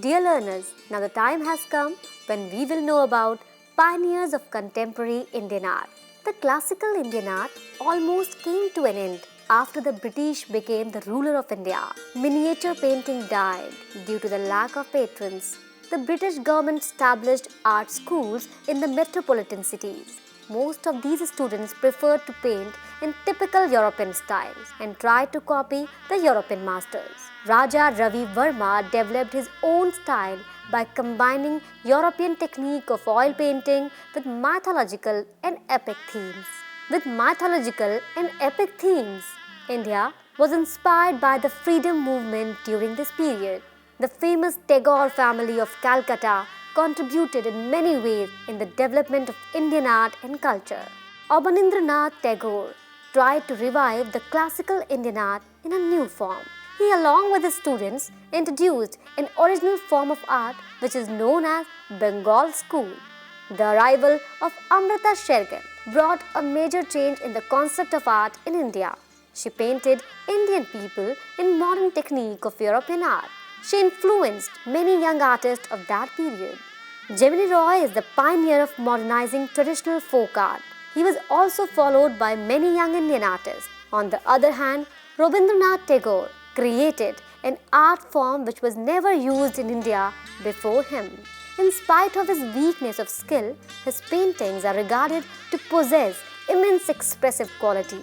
Dear learners, now the time has come when we will know about pioneers of contemporary Indian art. The classical Indian art almost came to an end after the British became the ruler of India. Miniature painting died due to the lack of patrons. The British government established art schools in the metropolitan cities. Most of these students preferred to paint in typical European styles and tried to copy the European masters. Raja Ravi Verma developed his own style by combining European technique of oil painting with mythological and epic themes. India was inspired by the freedom movement during this period. The famous Tagore family of Calcutta contributed in many ways in the development of Indian art and culture. Abanindranath Tagore tried to revive the classical Indian art in a new form. He, along with his students, introduced an original form of art which is known as Bengal School. The arrival of Amrita Shergill brought a major change in the concept of art in India. She painted Indian people in modern technique of European art. She influenced many young artists of that period. Gemini Roy is the pioneer of modernizing traditional folk art. He was also followed by many young Indian artists. On the other hand, Rabindranath Tagore created an art form which was never used in India before him. In spite of his weakness of skill, his paintings are regarded to possess immense expressive quality.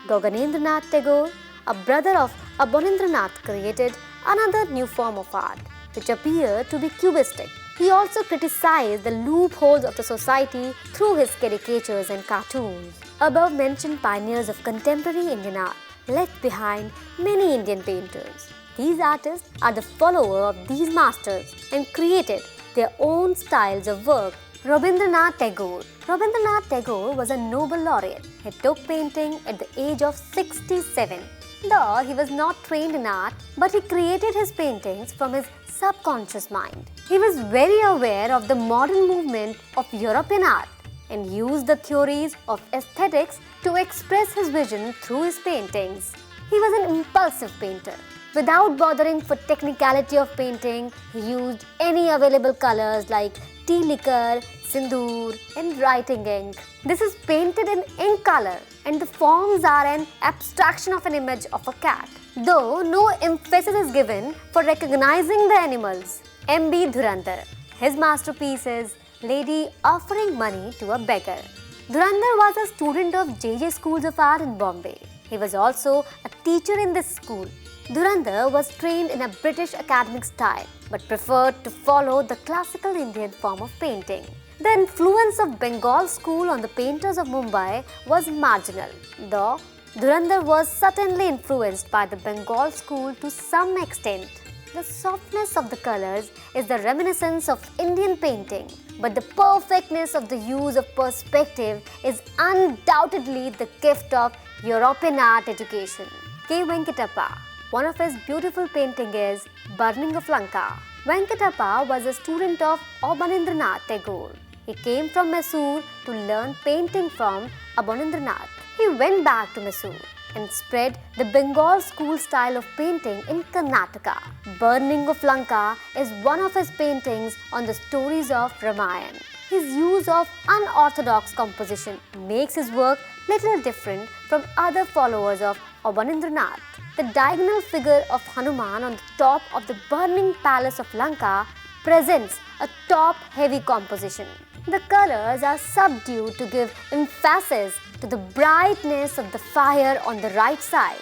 Gaganendranath Tagore, a brother of Abanindranath, created another new form of art, which appeared to be cubistic. He also criticized the loopholes of the society through his caricatures and cartoons. Above mentioned pioneers of contemporary Indian art left behind many Indian painters. These artists are the follower of these masters and created their own styles of work. Rabindranath Tagore. Rabindranath Tagore was a Nobel laureate. He took painting at the age of 67. Though he was not trained in art, but he created his paintings from his subconscious mind. He was very aware of the modern movement of European art and used the theories of aesthetics to express his vision through his paintings. He was an impulsive painter. Without bothering for technicality of painting, he used any available colors like tea liquor, sindoor and writing ink. This is painted in ink color and the forms are an abstraction of an image of a cat, though no emphasis is given for recognizing the animals. M.B. Dhurandhar. His masterpiece is Lady Offering Money to a Beggar. Dhurandhar was a student of J.J. Schools of Art in Bombay. He was also a teacher in this school. Dhurandhar was trained in a British academic style but preferred to follow the classical Indian form of painting. The influence of Bengal school on the painters of Mumbai was marginal, though Dhurandhar was certainly influenced by the Bengal school to some extent. The softness of the colors is the reminiscence of Indian painting, but the perfectness of the use of perspective is undoubtedly the gift of European art education. K. Venkatappa. One of his beautiful paintings is Burning of Lanka. Venkatappa was a student of Abanindranath Tagore. He came from Mysore to learn painting from Abanindranath. He went back to Mysore and spread the Bengal school style of painting in Karnataka. Burning of Lanka is one of his paintings on the stories of Ramayana. His use of unorthodox composition makes his work little different from other followers of Abanindranath. The diagonal figure of Hanuman on the top of the burning palace of Lanka presents a top-heavy composition. The colors are subdued to give emphasis to the brightness of the fire on the right side.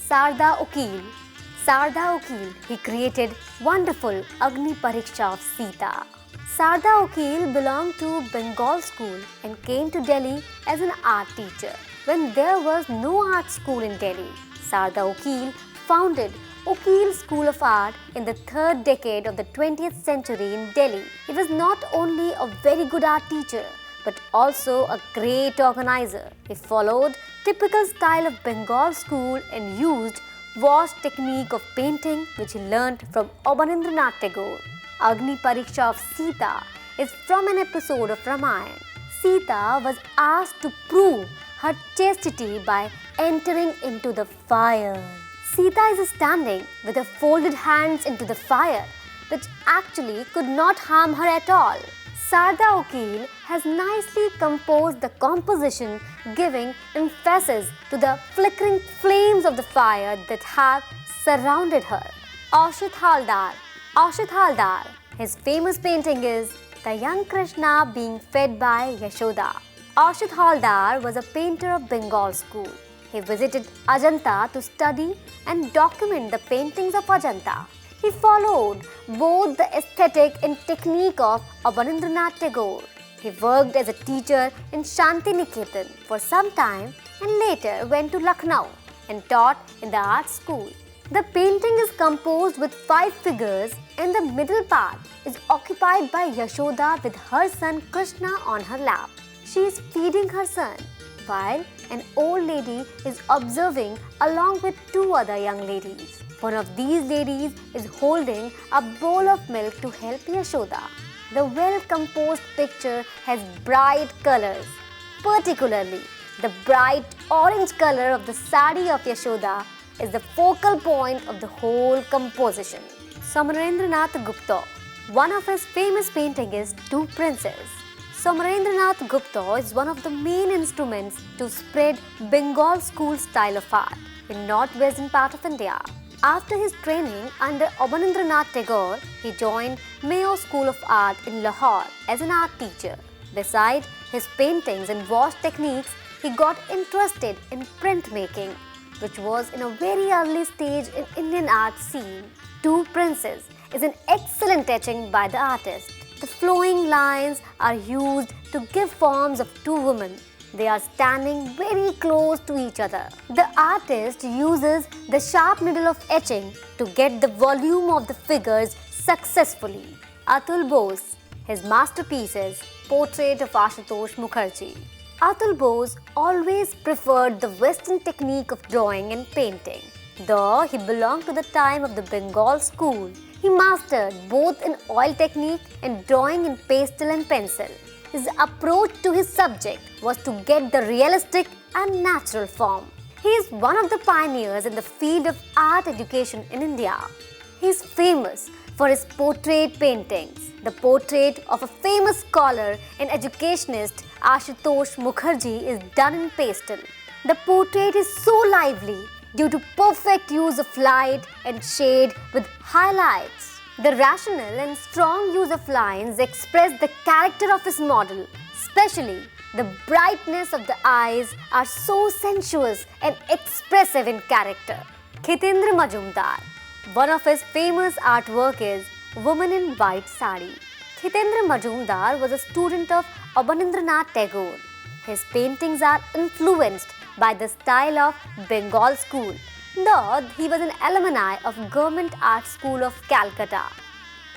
Sarda Ukil. He created wonderful Agni Pariksha of Sita. Sarda Ukil belonged to Bengal school and came to Delhi as an art teacher. When there was no art school in Delhi, Sarda Ukil founded Ukil School of Art in the 3rd decade of the 20th century in Delhi. He was not only a very good art teacher, but also a great organizer. He followed typical style of Bengal school and used wash technique of painting which he learnt from Abanindranath Tagore. Agni Pariksha of Sita is from an episode of Ramayana. Sita was asked to prove her chastity by entering into the fire. Sita is standing with her folded hands into the fire. which actually could not harm her at all. Sarda Okil has nicely composed the composition, giving emphasis to the flickering flames of the fire that have surrounded her. Ashut Haldar. His famous painting is The Young Krishna Being Fed by Yashoda. Ashut Haldar was a painter of Bengal school. He visited Ajanta to study and document the paintings of Ajanta. He followed both the aesthetic and technique of Abanindranath Tagore. He worked as a teacher in Shantiniketan for some time and later went to Lucknow and taught in the art school. The painting is composed with 5 figures and the middle part is occupied by Yashoda with her son Krishna on her lap. She is feeding her son while an old lady is observing along with 2 other young ladies. One of these ladies is holding a bowl of milk to help Yashoda. The well-composed picture has bright colors. Particularly, the bright orange color of the sari of Yashoda is the focal point of the whole composition. Samarendranath Gupta. One of his famous paintings is Two Princes. Samarendranath Gupta is one of the main instruments to spread Bengal school style of art in northwestern part of India. After his training under Abanindranath Tagore, he joined Mayo School of Art in Lahore as an art teacher. Besides his paintings and wash techniques, he got interested in printmaking, which was in a very early stage in Indian art scene. Two Princes is an excellent etching by the artist. The flowing lines are used to give forms of 2 women. They are standing very close to each other. The artist uses the sharp needle of etching to get the volume of the figures successfully. Atul Bose. His masterpiece is Portrait of Ashutosh Mukherjee. Atul Bose always preferred the Western technique of drawing and painting. Though he belonged to the time of the Bengal school, he mastered both in oil technique and drawing in pastel and pencil. His approach to his subject was to get the realistic and natural form. He is one of the pioneers in the field of art education in India. He is famous for his portrait paintings. The portrait of a famous scholar and educationist, Ashutosh Mukherjee, is done in pastel. The portrait is so lively due to perfect use of light and shade with highlights. The rational and strong use of lines express the character of his model, especially the brightness of the eyes are so sensuous and expressive in character. Khitendra Majumdar. One of his famous artwork is Woman in White Sari. Khitendra Majumdar was a student of Abanindranath Tagore. His paintings are influenced by the style of Bengal school, though he was an alumni of Government Art School of Calcutta.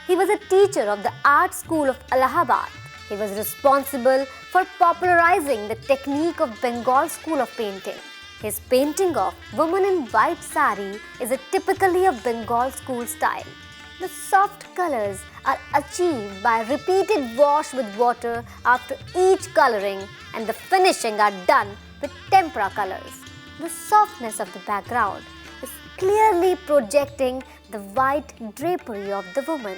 He was a teacher of the Art School of Allahabad. He was responsible for popularizing the technique of Bengal School of Painting. His painting of Woman in White Sari is a typically of Bengal school style. The soft colors are achieved by repeated wash with water after each coloring, and the finishing are done with tempera colors. The softness of the background is clearly projecting the white drapery of the woman.